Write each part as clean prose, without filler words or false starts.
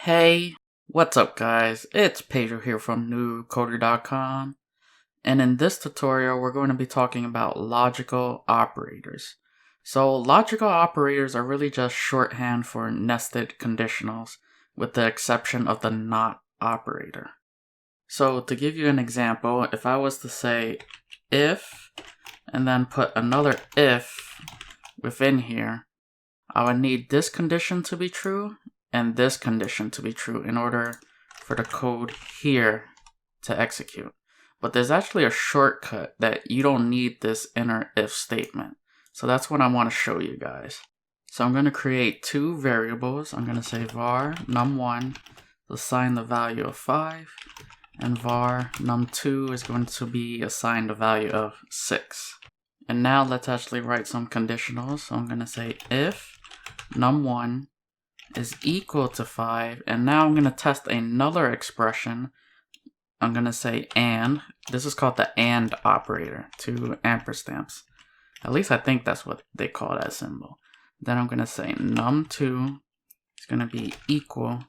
Hey, what's up guys? It's Pedro here from newcoder.com, and in this tutorial we're going to be talking about logical operators. So logical operators are really just shorthand for nested conditionals, with the exception of the not operator. So to give you an example, if I was to say if, and then put another if within here, I would need this condition to be true and this condition to be true in order for the code here to execute. But there's actually a shortcut that you don't need this inner if statement. So that's what I want to show you guys. So I'm going to create two variables. I'm going to say var num1 to assign the value of 5, and var num2 is going to be assigned the value of 6. And now let's actually write some conditionals. So I'm going to say if num1 is equal to 5, and now I'm going to test another expression. I'm going to say and. This is called the and operator, two ampersands. At least I think that's what they call that symbol. Then I'm going to say num2 is going to be equal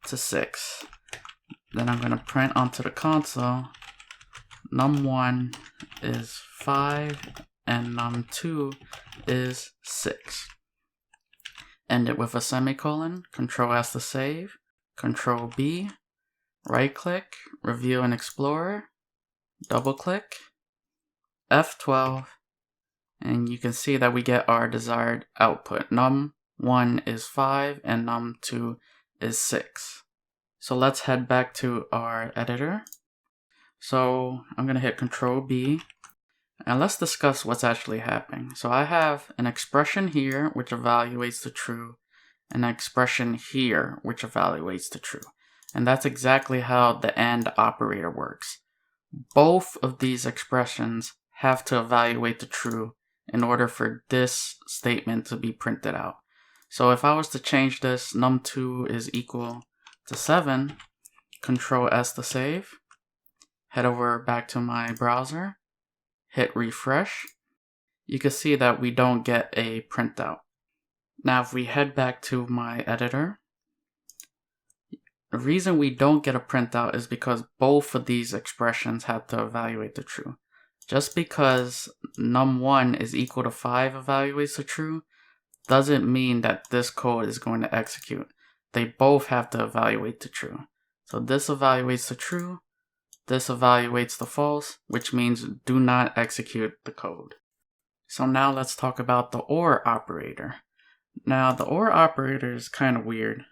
to 6. Then I'm going to print onto the console num1 is 5 and num2 is 6. End it with a semicolon, Control S to save, Control B, right click, Review in Explorer, double click, F12, and you can see that we get our desired output. Num1 is 5 and num2 is 6. So let's head back to our editor. So I'm going to hit Control B. And let's discuss what's actually happening. So I have an expression here which evaluates the true, and an expression here which evaluates the true. And that's exactly how the AND operator works. Both of these expressions have to evaluate the true in order for this statement to be printed out. So if I was to change this, num2 is equal to 7, Control S to save, head over back to my browser, hit refresh, you can see that we don't get a printout. Now if we head back to my editor, the reason we don't get a printout is because both of these expressions have to evaluate the true. Just because num1 is equal to 5 evaluates the true doesn't mean that this code is going to execute. They both have to evaluate the true. So this evaluates the true, this evaluates the false, which means do not execute the code. So now let's talk about the OR operator. Now the OR operator is kind of weird.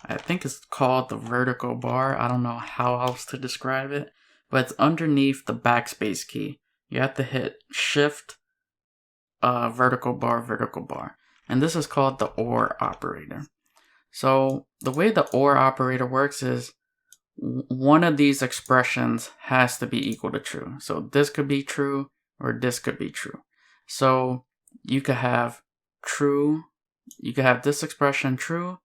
I think it's called the vertical bar. I don't know how else to describe it, but it's underneath the backspace key. You have to hit Shift vertical bar. And this is called the OR operator. So the way the OR operator works is one of these expressions has to be equal to true. So this could be true or this could be true. So you could have true, you could have this expression true,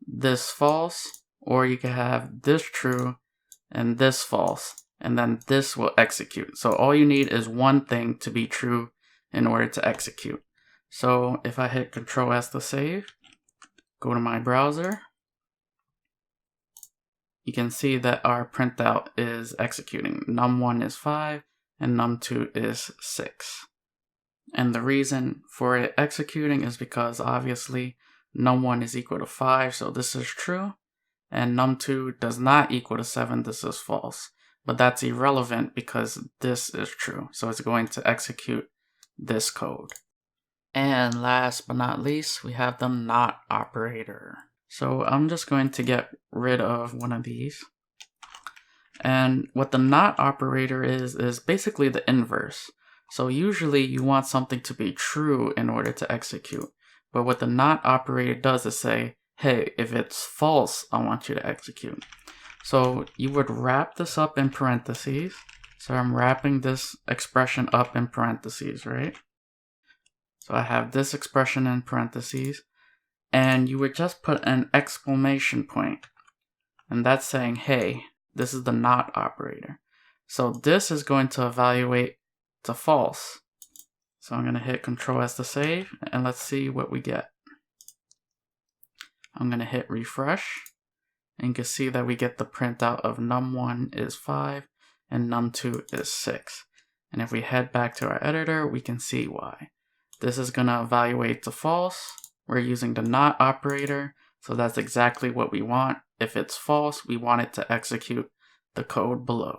this false, or you could have this true and this false, and then this will execute. So all you need is one thing to be true in order to execute. So if I hit Control S to save, go to my browser, you can see that our printout is executing. Num1 is 5 and num2 is 6. And the reason for it executing is because obviously num1 is equal to 5, so this is true, and num2 does not equal to 7, this is false. But that's irrelevant because this is true, so it's going to execute this code. And last but not least, we have the NOT operator. So I'm just going to get rid of one of these. And what the NOT operator is basically the inverse. So usually you want something to be true in order to execute. But what the NOT operator does is say, hey, if it's false, I want you to execute. So you would wrap this up in parentheses. So I'm wrapping this expression up in parentheses, right? So I have this expression in parentheses. And you would just put an exclamation point. And that's saying, hey, this is the NOT operator. So this is going to evaluate to false. So I'm going to hit Control S to save, and let's see what we get. I'm going to hit refresh, And you can see that we get the printout of num1 is 5 and num2 is 6. And if we head back to our editor, we can see why. This is going to evaluate to false. We're using the not operator, so that's exactly what we want. If it's false, we want it to execute the code below.